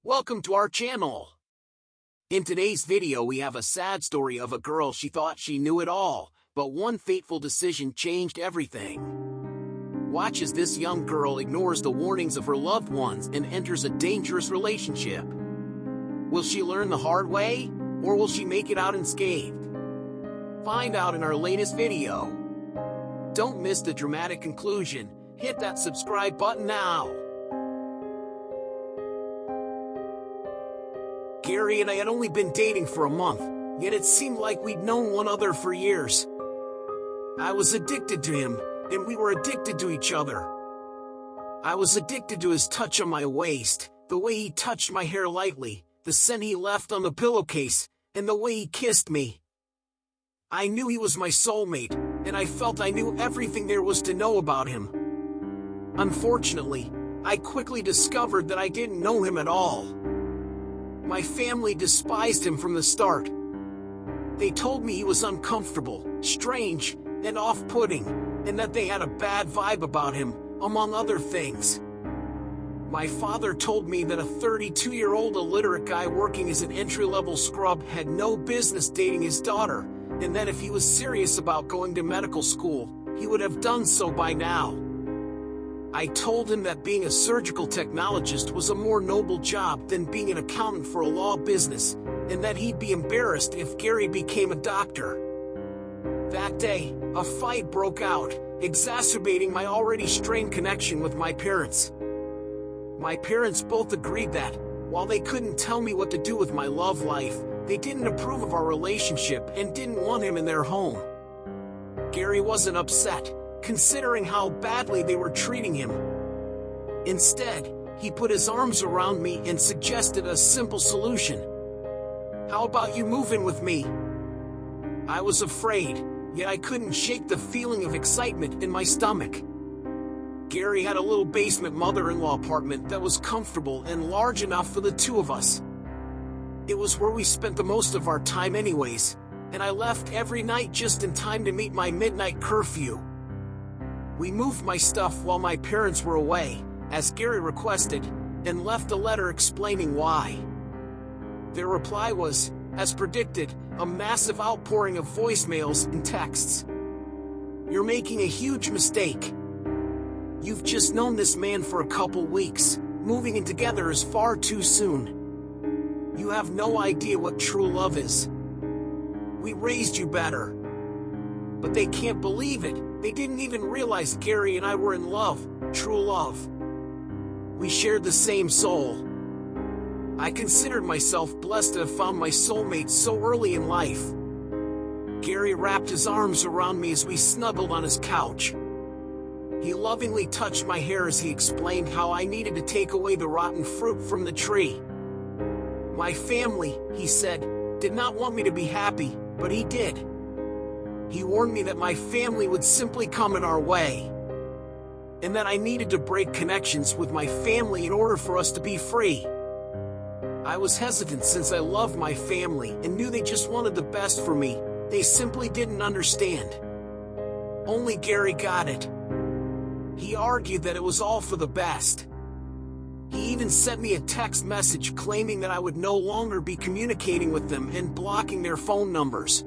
Welcome to our channel. In today's video we have a sad story of a girl. She thought she knew it all, but one fateful decision changed everything. Watch as this young girl ignores the warnings of her loved ones and enters a dangerous relationship. Will she learn the hard way, or will she make it out unscathed? Find out in our latest video. Don't miss the dramatic conclusion. Hit that subscribe button now. Gary and I had only been dating for a month, yet it seemed like we'd known one another for years. I was addicted to him, and we were addicted to each other. I was addicted to his touch on my waist, the way he touched my hair lightly, the scent he left on the pillowcase, and the way he kissed me. I knew he was my soulmate, and I felt I knew everything there was to know about him. Unfortunately, I quickly discovered that I didn't know him at all. My family despised him from the start. They told me he was uncomfortable, strange, and off-putting, and that they had a bad vibe about him, among other things. My father told me that a 32-year-old illiterate guy working as an entry-level scrub had no business dating his daughter, and that if he was serious about going to medical school, he would have done so by now. I told him that being a surgical technologist was a more noble job than being an accountant for a law business, and that he'd be embarrassed if Gary became a doctor. That day, a fight broke out, exacerbating my already strained connection with my parents. My parents both agreed that, while they couldn't tell me what to do with my love life, they didn't approve of our relationship and didn't want him in their home. Gary wasn't upset, considering how badly they were treating him. Instead, he put his arms around me and suggested a simple solution. "How about you move in with me?" I was afraid, yet I couldn't shake the feeling of excitement in my stomach. Gary had a little basement mother-in-law apartment that was comfortable and large enough for the two of us. It was where we spent the most of our time anyways, and I left every night just in time to meet my midnight curfew. We moved my stuff while my parents were away, as Gary requested, and left a letter explaining why. Their reply was, as predicted, a massive outpouring of voicemails and texts. "You're making a huge mistake. You've just known this man for a couple weeks. Moving in together is far too soon. You have no idea what true love is. We raised you better." But they can't believe it. They didn't even realize Gary and I were in love, true love. We shared the same soul. I considered myself blessed to have found my soulmate so early in life. Gary wrapped his arms around me as we snuggled on his couch. He lovingly touched my hair as he explained how I needed to take away the rotten fruit from the tree. My family, he said, did not want me to be happy, but he did. He warned me that my family would simply come in our way, and that I needed to break connections with my family in order for us to be free. I was hesitant since I loved my family and knew they just wanted the best for me. They simply didn't understand. Only Gary got it. He argued that it was all for the best. He even sent me a text message claiming that I would no longer be communicating with them and blocking their phone numbers.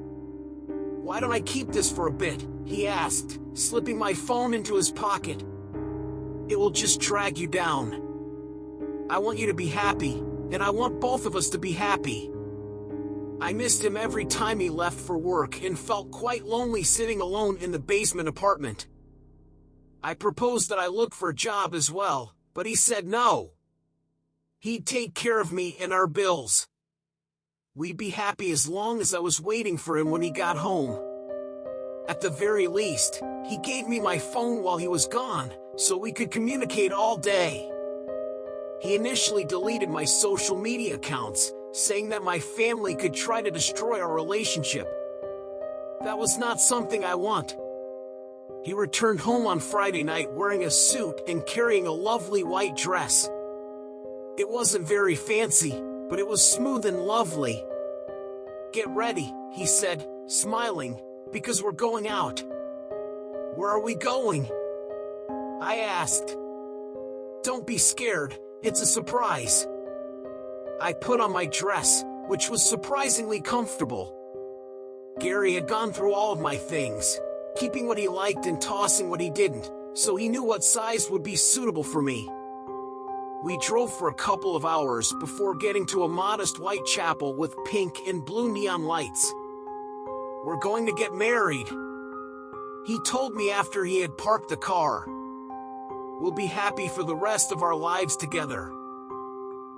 "Why don't I keep this for a bit?" he asked, slipping my phone into his pocket. "It will just drag you down. I want you to be happy, and I want both of us to be happy." I missed him every time he left for work and felt quite lonely sitting alone in the basement apartment. I proposed that I look for a job as well, but he said no. He'd take care of me and our bills. We'd be happy as long as I was waiting for him when he got home. At the very least, he gave me my phone while he was gone, so we could communicate all day. He initially deleted my social media accounts, saying that my family could try to destroy our relationship. That was not something I want. He returned home on Friday night wearing a suit and carrying a lovely white dress. It wasn't very fancy, but it was smooth and lovely. "Get ready," he said, smiling, "because we're going out." "Where are we going?" I asked. "Don't be scared, it's a surprise." I put on my dress, which was surprisingly comfortable. Gary had gone through all of my things, keeping what he liked and tossing what he didn't, so he knew what size would be suitable for me. We drove for a couple of hours before getting to a modest white chapel with pink and blue neon lights. "We're going to get married," he told me after he had parked the car. "We'll be happy for the rest of our lives together."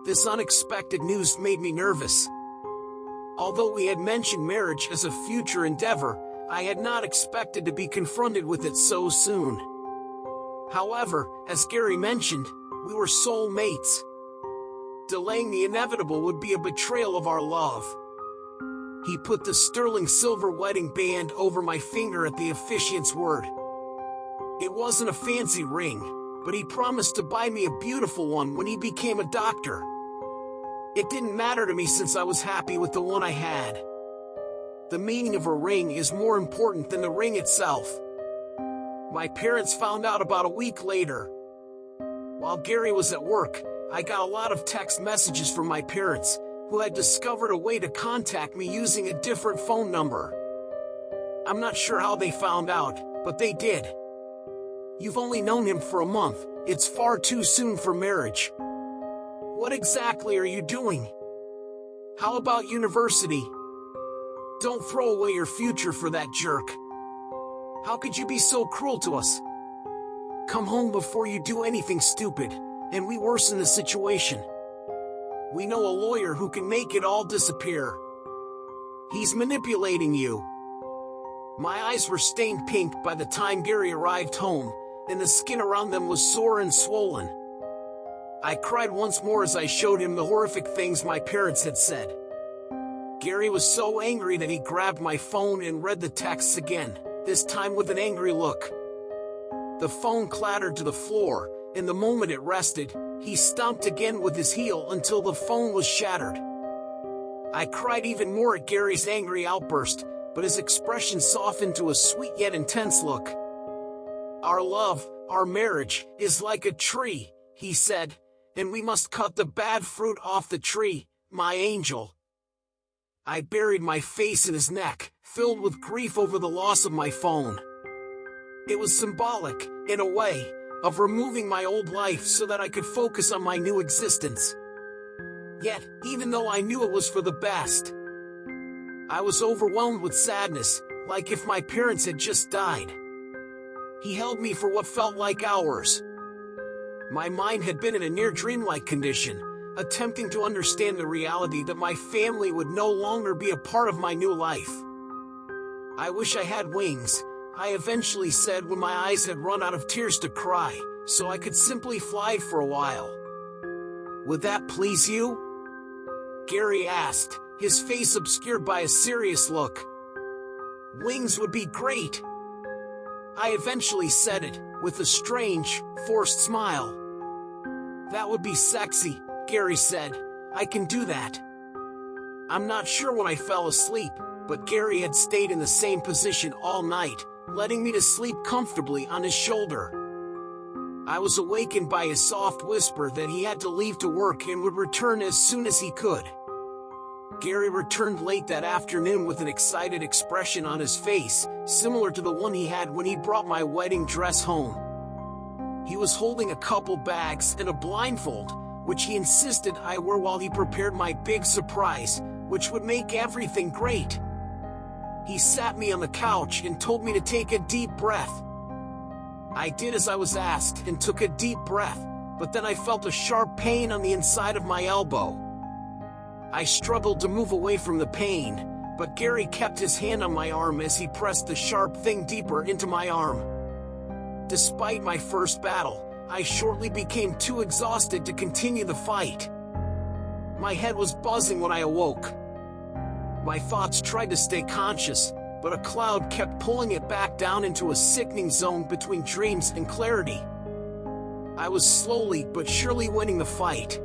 This unexpected news made me nervous. Although we had mentioned marriage as a future endeavor, I had not expected to be confronted with it so soon. However, as Gary mentioned, we were soulmates. Delaying the inevitable would be a betrayal of our love. He put the sterling silver wedding band over my finger at the officiant's word. It wasn't a fancy ring, but he promised to buy me a beautiful one when he became a doctor. It didn't matter to me since I was happy with the one I had. The meaning of a ring is more important than the ring itself. My parents found out about a week later. While Gary was at work, I got a lot of text messages from my parents, who had discovered a way to contact me using a different phone number. I'm not sure how they found out, but they did. "You've only known him for a month. It's far too soon for marriage. What exactly are you doing? How about university? Don't throw away your future for that jerk. How could you be so cruel to us? Come home before you do anything stupid, and we worsen the situation. We know a lawyer who can make it all disappear. He's manipulating you." My eyes were stained pink by the time Gary arrived home, and the skin around them was sore and swollen. I cried once more as I showed him the horrific things my parents had said. Gary was so angry that he grabbed my phone and read the texts again, this time with an angry look. The phone clattered to the floor, and the moment it rested, he stomped again with his heel until the phone was shattered. I cried even more at Gary's angry outburst, but his expression softened to a sweet yet intense look. "Our love, our marriage, is like a tree," he said, "and we must cut the bad fruit off the tree, my angel." I buried my face in his neck, filled with grief over the loss of my phone. It was symbolic, in a way, of removing my old life so that I could focus on my new existence. Yet, even though I knew it was for the best, I was overwhelmed with sadness, like if my parents had just died. He held me for what felt like hours. My mind had been in a near dreamlike condition, attempting to understand the reality that my family would no longer be a part of my new life. "I wish I had wings," I eventually said when my eyes had run out of tears to cry, "so I could simply fly for a while." "Would that please you?" Gary asked, his face obscured by a serious look. "Wings would be great," I eventually said it, with a strange, forced smile. "That would be sexy," Gary said. "I can do that." I'm not sure when I fell asleep, but Gary had stayed in the same position all night, letting me to sleep comfortably on his shoulder. I was awakened by his soft whisper that he had to leave to work and would return as soon as he could. Gary returned late that afternoon with an excited expression on his face, similar to the one he had when he brought my wedding dress home. He was holding a couple bags and a blindfold, which he insisted I wear while he prepared my big surprise, which would make everything great. He sat me on the couch and told me to take a deep breath. I did as I was asked and took a deep breath, but then I felt a sharp pain on the inside of my elbow. I struggled to move away from the pain, but Gary kept his hand on my arm as he pressed the sharp thing deeper into my arm. Despite my first battle, I shortly became too exhausted to continue the fight. My head was buzzing when I awoke. My thoughts tried to stay conscious, but a cloud kept pulling it back down into a sickening zone between dreams and clarity. I was slowly but surely winning the fight.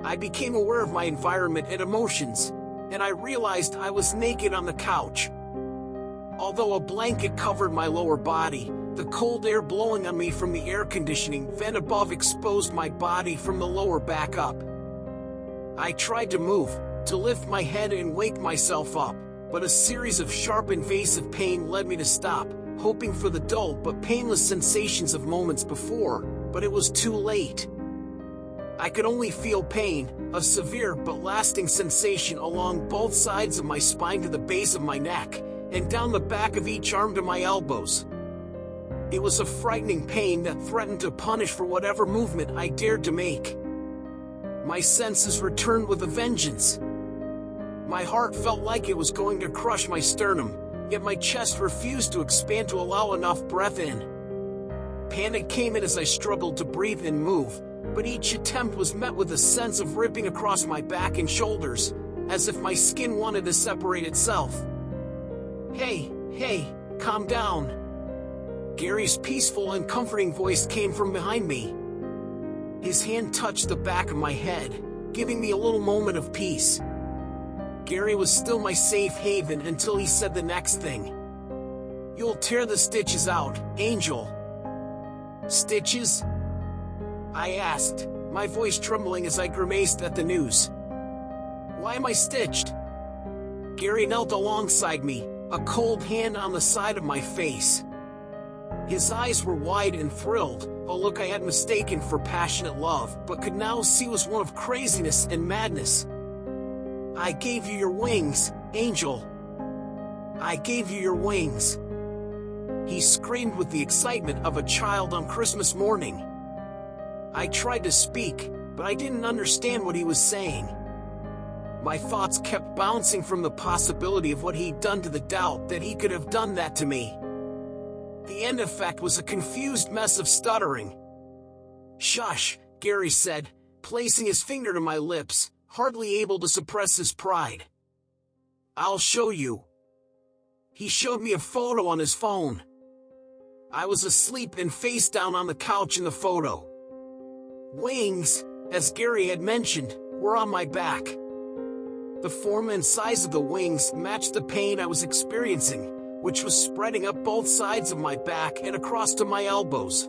I became aware of my environment and emotions, and I realized I was naked on the couch. Although a blanket covered my lower body, the cold air blowing on me from the air conditioning vent above exposed my body from the lower back up. I tried to move, to lift my head and wake myself up, but a series of sharp invasive pain led me to stop, hoping for the dull but painless sensations of moments before, but it was too late. I could only feel pain, a severe but lasting sensation along both sides of my spine to the base of my neck, and down the back of each arm to my elbows. It was a frightening pain that threatened to punish for whatever movement I dared to make. My senses returned with a vengeance. My heart felt like it was going to crush my sternum, yet my chest refused to expand to allow enough breath in. Panic came in as I struggled to breathe and move, but each attempt was met with a sense of ripping across my back and shoulders, as if my skin wanted to separate itself. Hey, calm down. Gary's peaceful and comforting voice came from behind me. His hand touched the back of my head, giving me a little moment of peace. Gary was still my safe haven until he said the next thing. "You'll tear the stitches out, Angel." "Stitches?" I asked, my voice trembling as I grimaced at the news. "Why am I stitched?" Gary knelt alongside me, a cold hand on the side of my face. His eyes were wide and thrilled, a look I had mistaken for passionate love but could now see was one of craziness and madness. "I gave you your wings, Angel. I gave you your wings." He screamed with the excitement of a child on Christmas morning. I tried to speak, but I didn't understand what he was saying. My thoughts kept bouncing from the possibility of what he'd done to the doubt that he could have done that to me. The end effect was a confused mess of stuttering. "Shush," Gary said, placing his finger to my lips, hardly able to suppress his pride. "I'll show you." He showed me a photo on his phone. I was asleep and face down on the couch in the photo. Wings, as Gary had mentioned, were on my back. The form and size of the wings matched the pain I was experiencing, which was spreading up both sides of my back and across to my elbows.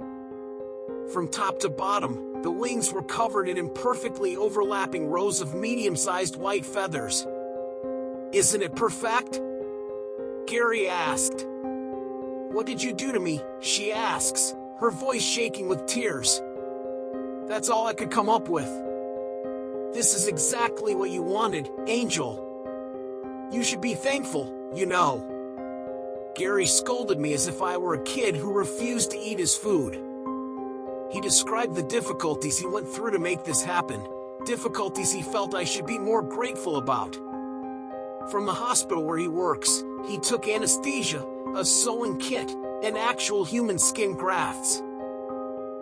From top to bottom, the wings were covered in imperfectly overlapping rows of medium-sized white feathers. "Isn't it perfect?" Gary asked. "What did you do to me?" she asks, her voice shaking with tears. "That's all I could come up with." "This is exactly what you wanted, Angel. You should be thankful, you know." Gary scolded me as if I were a kid who refused to eat his food. He described the difficulties he went through to make this happen, difficulties he felt I should be more grateful about. From the hospital where he works, he took anesthesia, a sewing kit, and actual human skin grafts.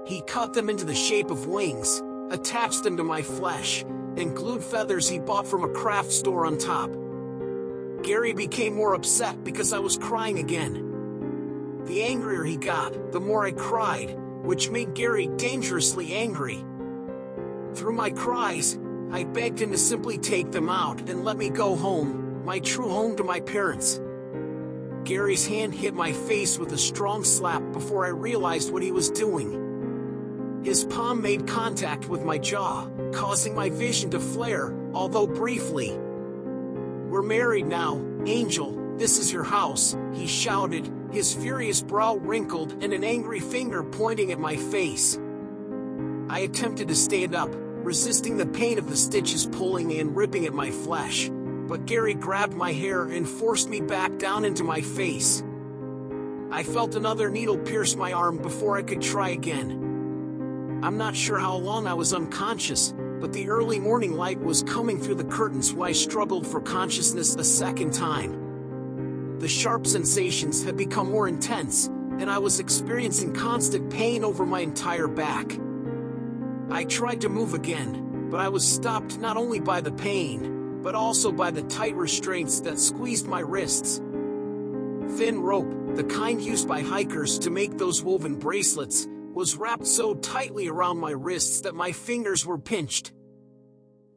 He cut them into the shape of wings, attached them to my flesh, and glued feathers he bought from a craft store on top. Gary became more upset because I was crying again. The angrier he got, the more I cried, which made Gary dangerously angry. Through my cries, I begged him to simply take them out and let me go home, my true home to my parents. Gary's hand hit my face with a strong slap before I realized what he was doing. His palm made contact with my jaw, causing my vision to flare, although briefly. "We're married now, Angel, this is your house," he shouted, his furious brow wrinkled and an angry finger pointing at my face. I attempted to stand up, resisting the pain of the stitches pulling and ripping at my flesh, but Gary grabbed my hair and forced me back down into my face. I felt another needle pierce my arm before I could try again. I'm not sure how long I was unconscious, but the early morning light was coming through the curtains while I struggled for consciousness a second time. The sharp sensations had become more intense, and I was experiencing constant pain over my entire back. I tried to move again, but I was stopped not only by the pain, but also by the tight restraints that squeezed my wrists. Thin rope, the kind used by hikers to make those woven bracelets, was wrapped so tightly around my wrists that my fingers were pinched.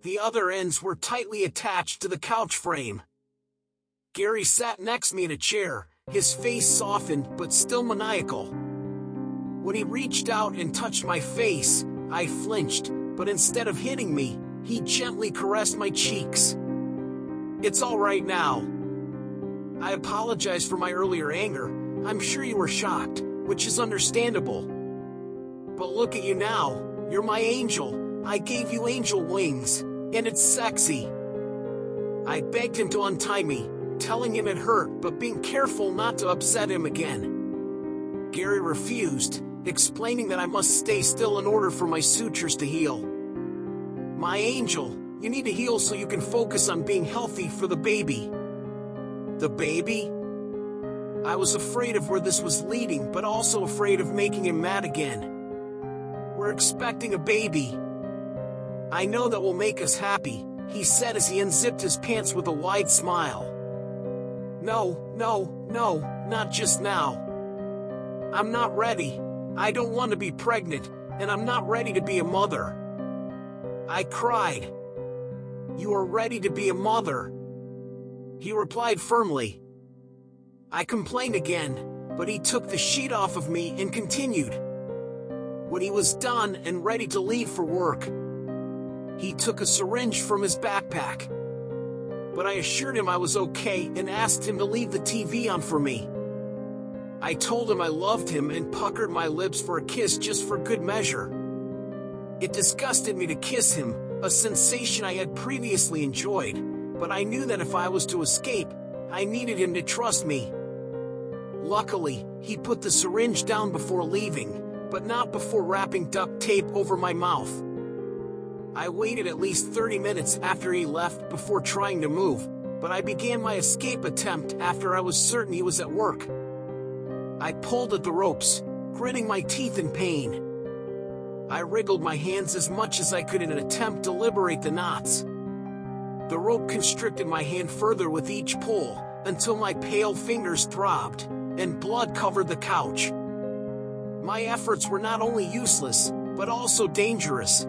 The other ends were tightly attached to the couch frame. Gary sat next to me in a chair, his face softened but still maniacal. When he reached out and touched my face, I flinched, but instead of hitting me, He gently caressed my cheeks. "It's all right now." I apologized for my earlier anger. I'm sure you were shocked, which is understandable. But look at you now. You're my angel. I gave you angel wings, and it's sexy. I begged him to untie me, telling him it hurt, but being careful not to upset him again. Gary refused, explaining that I must stay still in order for my sutures to heal. "My angel, you need to heal so you can focus on being healthy for the baby." The baby? I was afraid of where this was leading, but also afraid of making him mad again. "We're expecting a baby. I know that will make us happy," he said as he unzipped his pants with a wide smile. No, not just now. I'm not ready. I don't want to be pregnant, and I'm not ready to be a mother." I cried. "You are ready to be a mother," he replied firmly. I complained again, but he took the sheet off of me and continued. When he was done and ready to leave for work, he took a syringe from his backpack. But I assured him I was okay and asked him to leave the TV on for me. I told him I loved him and puckered my lips for a kiss just for good measure. It disgusted me to kiss him, a sensation I had previously enjoyed, but I knew that if I was to escape, I needed him to trust me. Luckily, he put the syringe down before leaving, but not before wrapping duct tape over my mouth. I waited at least 30 minutes after he left before trying to move, but I began my escape attempt after I was certain he was at work. I pulled at the ropes, gritting my teeth in pain. I wriggled my hands as much as I could in an attempt to liberate the knots. The rope constricted my hand further with each pull, until my pale fingers throbbed, and blood covered the couch. My efforts were not only useless, but also dangerous.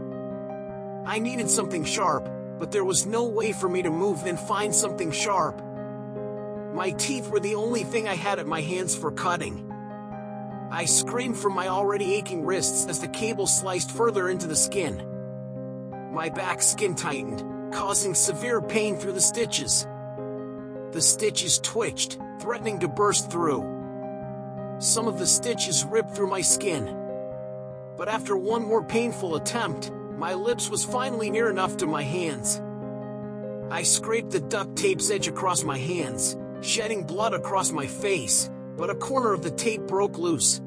I needed something sharp, but there was no way for me to move and find something sharp. My teeth were the only thing I had at my hands for cutting. I screamed from my already aching wrists as the cable sliced further into the skin. My back skin tightened, causing severe pain through the stitches. The stitches twitched, threatening to burst through. Some of the stitches ripped through my skin. But after one more painful attempt, my lips was finally near enough to my hands. I scraped the duct tape's edge across my hands, shedding blood across my face, but a corner of the tape broke loose.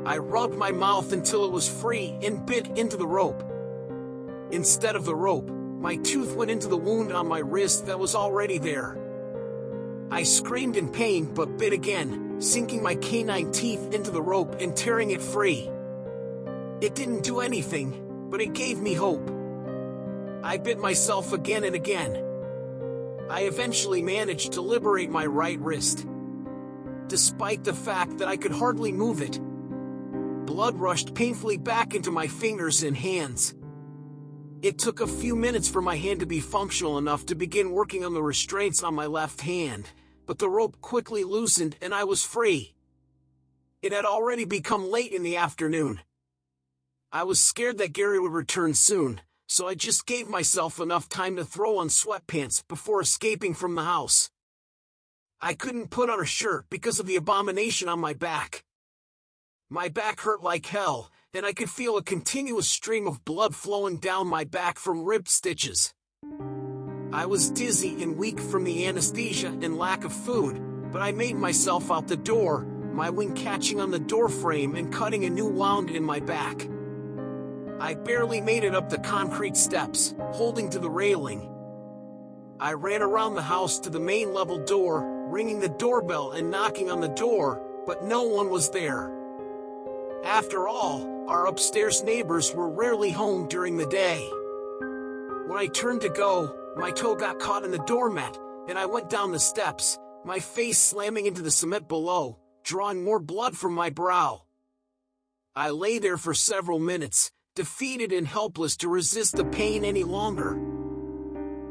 I rubbed my mouth until it was free and bit into the rope. Instead of the rope, my tooth went into the wound on my wrist that was already there. I screamed in pain but bit again, sinking my canine teeth into the rope and tearing it free. It didn't do anything, but it gave me hope. I bit myself again and again. I eventually managed to liberate my right wrist. Despite the fact that I could hardly move it, blood rushed painfully back into my fingers and hands. It took a few minutes for my hand to be functional enough to begin working on the restraints on my left hand, but the rope quickly loosened and I was free. It had already become late in the afternoon. I was scared that Gary would return soon, so I just gave myself enough time to throw on sweatpants before escaping from the house. I couldn't put on a shirt because of the abomination on my back. My back hurt like hell, and I could feel a continuous stream of blood flowing down my back from ripped stitches. I was dizzy and weak from the anesthesia and lack of food, but I made myself out the door, my wing catching on the door frame and cutting a new wound in my back. I barely made it up the concrete steps, holding to the railing. I ran around the house to the main level door, ringing the doorbell and knocking on the door, but no one was there. After all, our upstairs neighbors were rarely home during the day. When I turned to go, my toe got caught in the doormat, and I went down the steps, my face slamming into the cement below, drawing more blood from my brow. I lay there for several minutes, defeated and helpless to resist the pain any longer.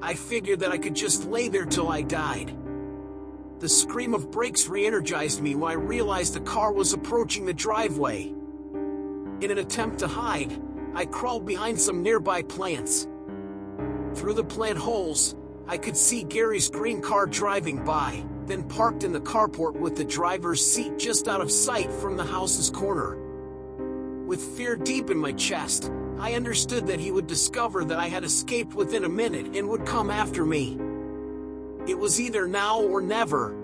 I figured that I could just lay there till I died. The scream of brakes re-energized me when I realized the car was approaching the driveway. In an attempt to hide, I crawled behind some nearby plants. Through the plant holes, I could see Gary's green car driving by, then parked in the carport with the driver's seat just out of sight from the house's corner. With fear deep in my chest, I understood that he would discover that I had escaped within a minute and would come after me. It was either now or never.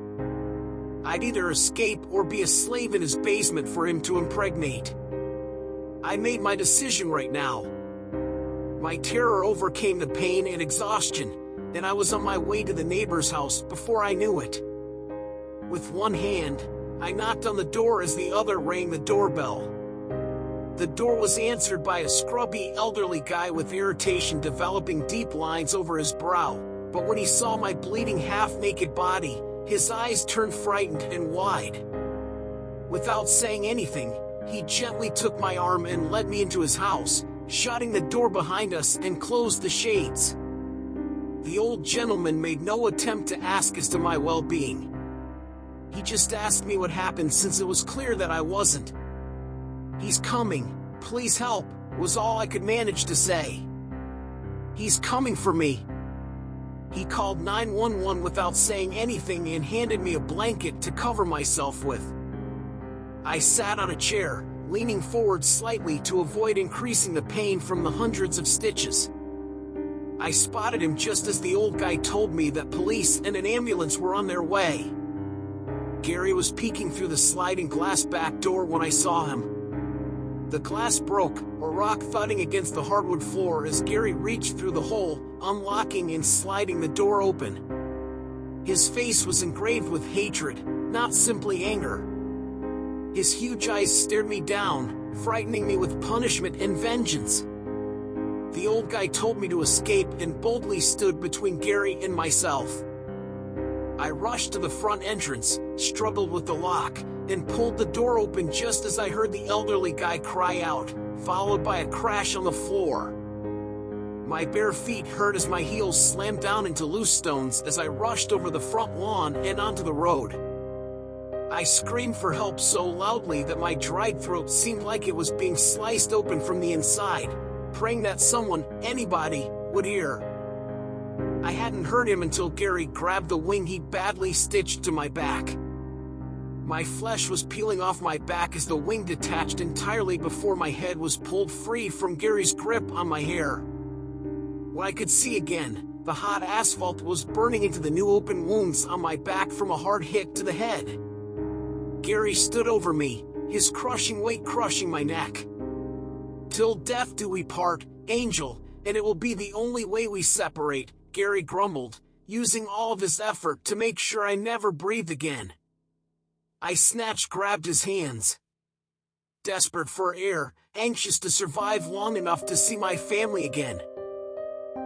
I'd either escape or be a slave in his basement for him to impregnate. I made my decision right now. My terror overcame the pain and exhaustion, and I was on my way to the neighbor's house before I knew it. With one hand, I knocked on the door as the other rang the doorbell. The door was answered by a scrubby elderly guy with irritation developing deep lines over his brow, but when he saw my bleeding half-naked body, his eyes turned frightened and wide. Without saying anything, he gently took my arm and led me into his house, shutting the door behind us and closed the shades. The old gentleman made no attempt to ask as to my well-being. He just asked me what happened since it was clear that I wasn't. "He's coming, please help," was all I could manage to say. "He's coming for me." He called 911 without saying anything and handed me a blanket to cover myself with. I sat on a chair, leaning forward slightly to avoid increasing the pain from the hundreds of stitches. I spotted him just as the old guy told me that police and an ambulance were on their way. Gary was peeking through the sliding glass back door when I saw him. The glass broke, a rock thudding against the hardwood floor as Gary reached through the hole, unlocking and sliding the door open. His face was engraved with hatred, not simply anger. His huge eyes stared me down, frightening me with punishment and vengeance. The old guy told me to escape and boldly stood between Gary and myself. I rushed to the front entrance, struggled with the lock, and pulled the door open just as I heard the elderly guy cry out, followed by a crash on the floor. My bare feet hurt as my heels slammed down into loose stones as I rushed over the front lawn and onto the road. I screamed for help so loudly that my dried throat seemed like it was being sliced open from the inside, praying that someone, anybody, would hear. I hadn't heard him until Gary grabbed the wing he'd badly stitched to my back. My flesh was peeling off my back as the wing detached entirely before my head was pulled free from Gary's grip on my hair. When I could see again, the hot asphalt was burning into the new open wounds on my back from a hard hit to the head. Gary stood over me, his crushing weight crushing my neck. "Till death do we part, Angel, and it will be the only way we separate," Gary grumbled, using all of his effort to make sure I never breathed again. I grabbed his hands. Desperate for air, anxious to survive long enough to see my family again.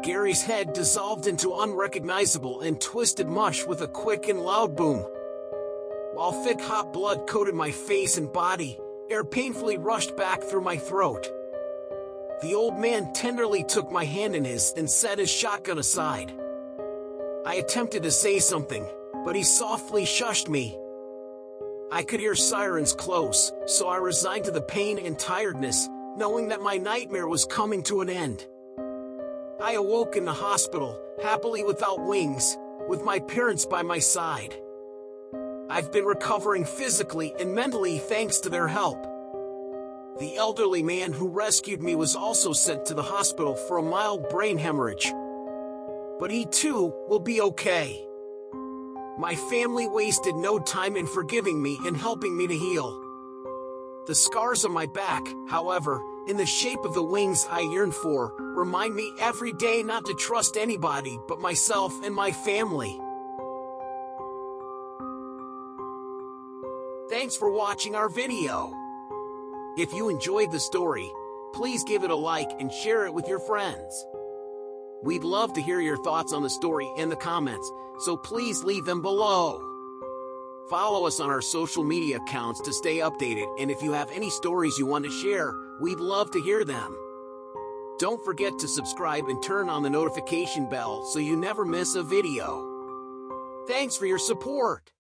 Gary's head dissolved into unrecognizable and twisted mush with a quick and loud boom. While thick hot blood coated my face and body, air painfully rushed back through my throat. The old man tenderly took my hand in his and set his shotgun aside. I attempted to say something, but he softly shushed me. I could hear sirens close, so I resigned to the pain and tiredness, knowing that my nightmare was coming to an end. I awoke in the hospital, happily without wings, with my parents by my side. I've been recovering physically and mentally thanks to their help. The elderly man who rescued me was also sent to the hospital for a mild brain hemorrhage. But he too will be okay. My family wasted no time in forgiving me and helping me to heal. The scars on my back, however, in the shape of the wings I yearn for, remind me every day not to trust anybody but myself and my family. Thanks for watching our video. If you enjoyed the story, please give it a like and share it with your friends. We'd love to hear your thoughts on the story in the comments, so please leave them below. Follow us on our social media accounts to stay updated, and if you have any stories you want to share, we'd love to hear them. Don't forget to subscribe and turn on the notification bell so you never miss a video. Thanks for your support.